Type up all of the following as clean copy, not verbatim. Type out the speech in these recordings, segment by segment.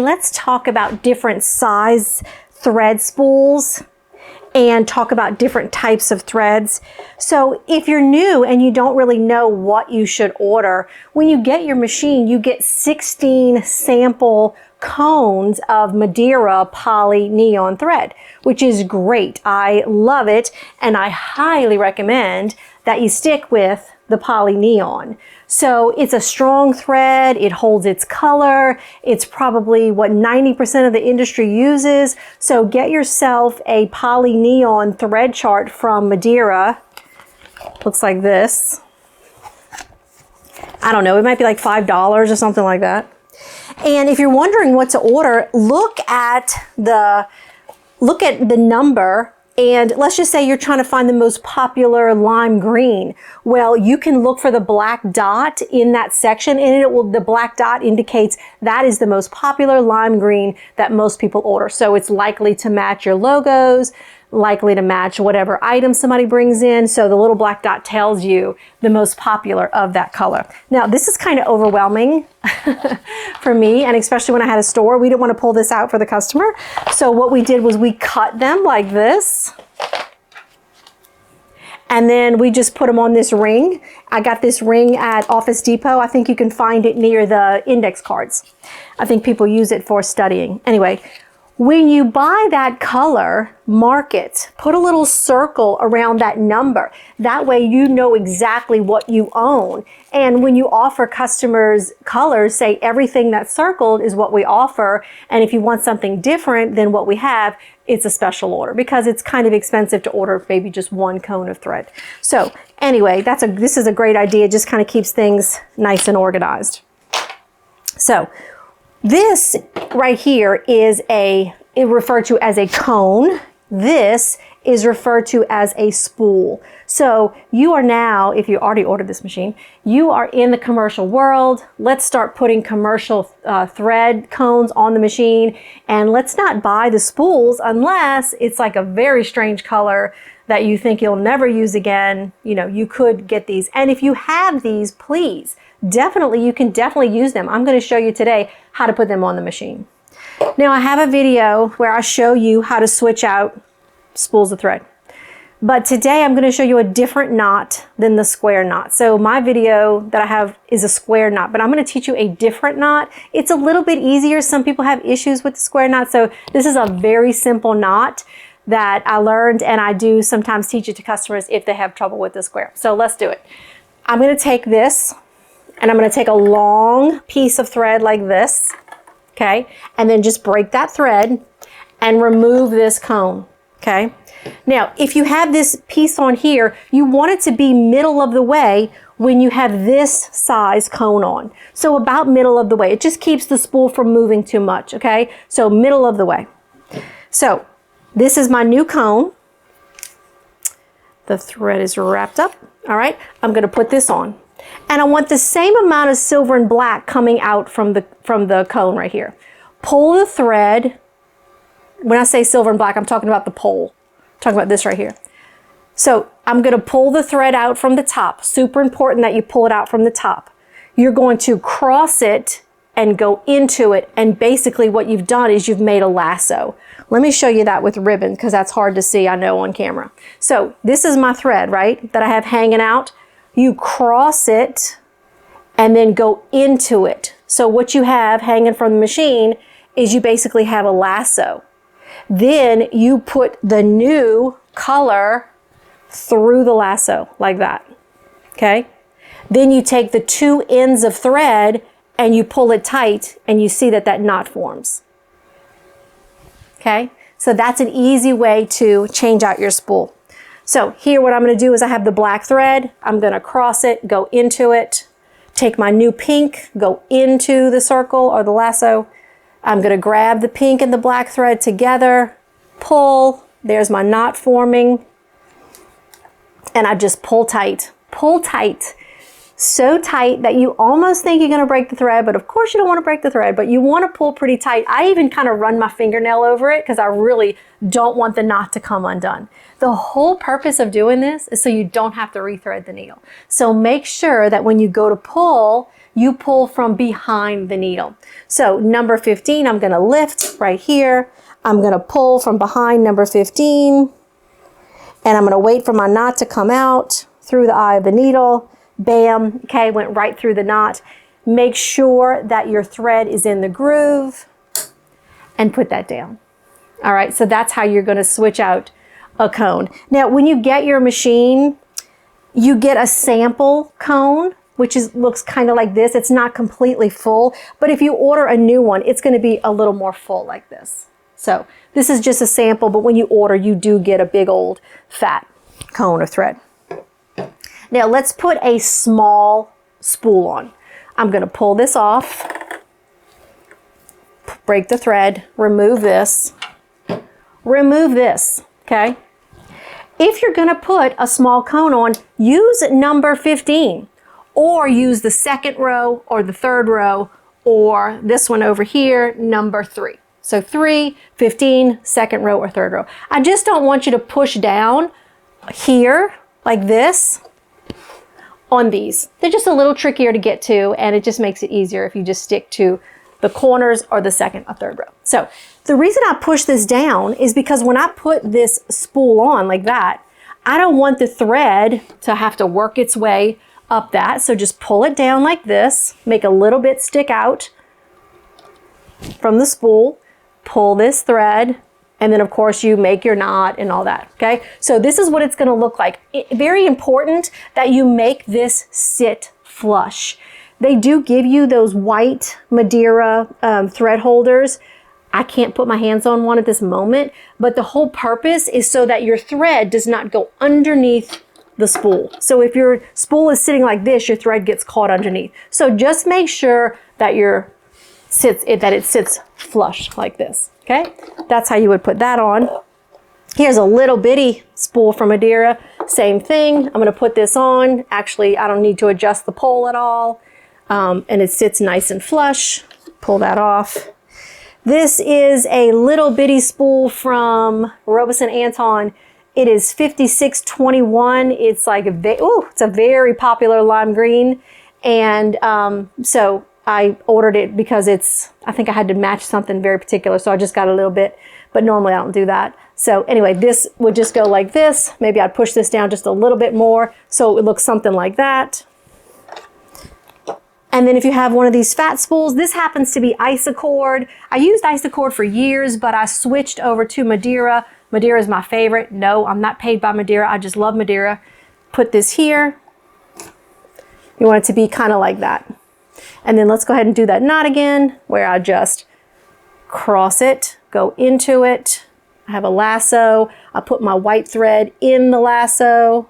let's talk about different size thread spools and talk about different types of threads. So if you're new and you don't really know what you should order, when you get your machine, you get 16 sample cones of Madeira Polyneon thread, which is great. I love it, and I highly recommend that you stick with the Polyneon. So it's a strong thread, it holds its color, it's probably what 90% of the industry uses. So get yourself a Polyneon thread chart from Madeira. Looks like this. I don't know, it might be like $5 or something like that. And if you're wondering what to order, look at the number. And let's just say you're trying to find the most popular lime green. Well, you can look for the black dot in that section, and the black dot indicates that is the most popular lime green that most people order. So it's likely to match your logos, likely to match whatever item somebody brings in. So the little black dot tells you the most popular of that color. Now, this is kind of overwhelming for me, and especially when I had a store, we didn't want to pull this out for the customer. So what we did was we cut them like this, and then we just put them on this ring. I got this ring at Office Depot. I think you can find it near the index cards. I think people use it for studying. Anyway, when you buy that color, mark it. Put a little circle around that number. That way you know exactly what you own. And when you offer customers colors, say everything that's circled is what we offer. And if you want something different than what we have, it's a special order, because it's kind of expensive to order maybe just one cone of thread. So anyway, this is a great idea. It just kind of keeps things nice and organized. So this right here is referred to as a cone. This is referred to as a spool. So you are now, if you already ordered this machine, you are in the commercial world. Let's start putting commercial thread cones on the machine. And let's not buy the spools unless it's like a very strange color that you think you'll never use again. You know, you could get these. And if you have these, please, you can definitely use them. I'm going to show you today how to put them on the machine. Now, I have a video where I show you how to switch out spools of thread. But today I'm going to show you a different knot than the square knot. So my video that I have is a square knot, but I'm going to teach you a different knot. It's a little bit easier. Some people have issues with the square knot. So this is a very simple knot that I learned, and I do sometimes teach it to customers if they have trouble with the square. So let's do it. I'm going to take this, and I'm going to take a long piece of thread like this. Okay, and then just break that thread and remove this cone. Okay, now if you have this piece on here, you want it to be middle of the way when you have this size cone on. So about middle of the way. It just keeps the spool from moving too much. Okay, so middle of the way. So this is my new cone. The thread is wrapped up. All right, I'm going to put this on. And I want the same amount of silver and black coming out from the cone right here. Pull the thread. When I say silver and black, I'm talking about the pole. I'm talking about this right here. So I'm going to pull the thread out from the top. Super important that you pull it out from the top. You're going to cross it and go into it. And basically what you've done is you've made a lasso. Let me show you that with ribbon, because that's hard to see, I know, on camera. So this is my thread, right, that I have hanging out. You cross it and then go into it. So what you have hanging from the machine is you basically have a lasso. Then you put the new color through the lasso like that. Okay? Then you take the two ends of thread and you pull it tight, and you see that knot forms. Okay? So that's an easy way to change out your spool. So here what I'm going to do is I have the black thread. I'm going to cross it, go into it, take my new pink, go into the circle or the lasso. I'm going to grab the pink and the black thread together, pull. There's my knot forming. And I just pull tight. Pull tight. So tight that you almost think you're going to break the thread, but of course you don't want to break the thread, but you want to pull pretty tight. I even kind of run my fingernail over it because I really don't want the knot to come undone. The whole purpose of doing this is so you don't have to rethread the needle. So make sure that when you go to pull, you pull from behind the needle. So number 15, I'm going to lift right here. I'm going to pull from behind number 15, and I'm going to wait for my knot to come out through the eye of the needle. Bam, okay, went right through the knot. Make sure that your thread is in the groove and put that down. All right, so that's how you're going to switch out a cone. Now, when you get your machine, you get a sample cone, which looks kind of like this. It's not completely full, but if you order a new one, it's going to be a little more full like this. So this is just a sample, but when you order, you do get a big old fat cone of thread. Now let's put a small spool on. I'm going to pull this off, break the thread, remove this, okay? If you're going to put a small cone on, use number 15, or use the second row or the third row, or this one over here, number 3. So 3, 15, second row or third row. I just don't want you to push down here like this on these. They're just a little trickier to get to, and it just makes it easier if you just stick to the corners or the second or third row. So the reason I push this down is because when I put this spool on like that, I don't want the thread to have to work its way up that. So just pull it down like this, make a little bit stick out from the spool, pull this thread, and then of course you make your knot and all that, okay? So this is what it's gonna look like. Very important that you make this sit flush. They do give you those white Madeira thread holders. I can't put my hands on one at this moment, but the whole purpose is so that your thread does not go underneath the spool. So if your spool is sitting like this, your thread gets caught underneath. So just make sure that it sits flush like this, okay? That's how you would put that on. Here's a little bitty spool from Madeira. Same thing. I'm gonna put this on. Actually, I don't need to adjust the pole at all. And it sits nice and flush. Pull that off. This is a little bitty spool from Robison Anton. It is 5621. It's like it's a very popular lime green. And so I ordered it because I think I had to match something very particular. So I just got a little bit, but normally I don't do that. So anyway, this would just go like this. Maybe I'd push this down just a little bit more so it looks something like that. And then if you have one of these fat spools, this happens to be Isacord. I used Isacord for years, but I switched over to Madeira. Madeira is my favorite. No, I'm not paid by Madeira. I just love Madeira. Put this here. You want it to be kind of like that. And then let's go ahead and do that knot again, where I just cross it, go into it. I have a lasso. I put my white thread in the lasso.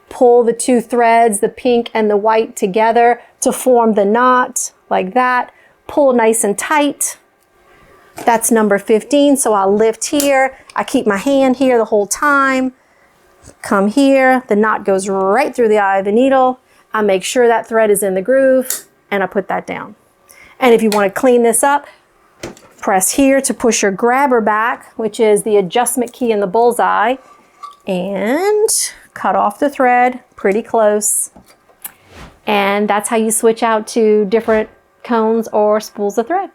Pull the two threads, the pink and the white, together to form the knot like that. Pull nice and tight. That's number 15. So I'll lift here. I keep my hand here the whole time. Come here. The knot goes right through the eye of the needle. I make sure that thread is in the groove, and I put that down. And if you want to clean this up, press here to push your grabber back, which is the adjustment key in the bullseye, and cut off the thread pretty close. And that's how you switch out to different cones or spools of thread.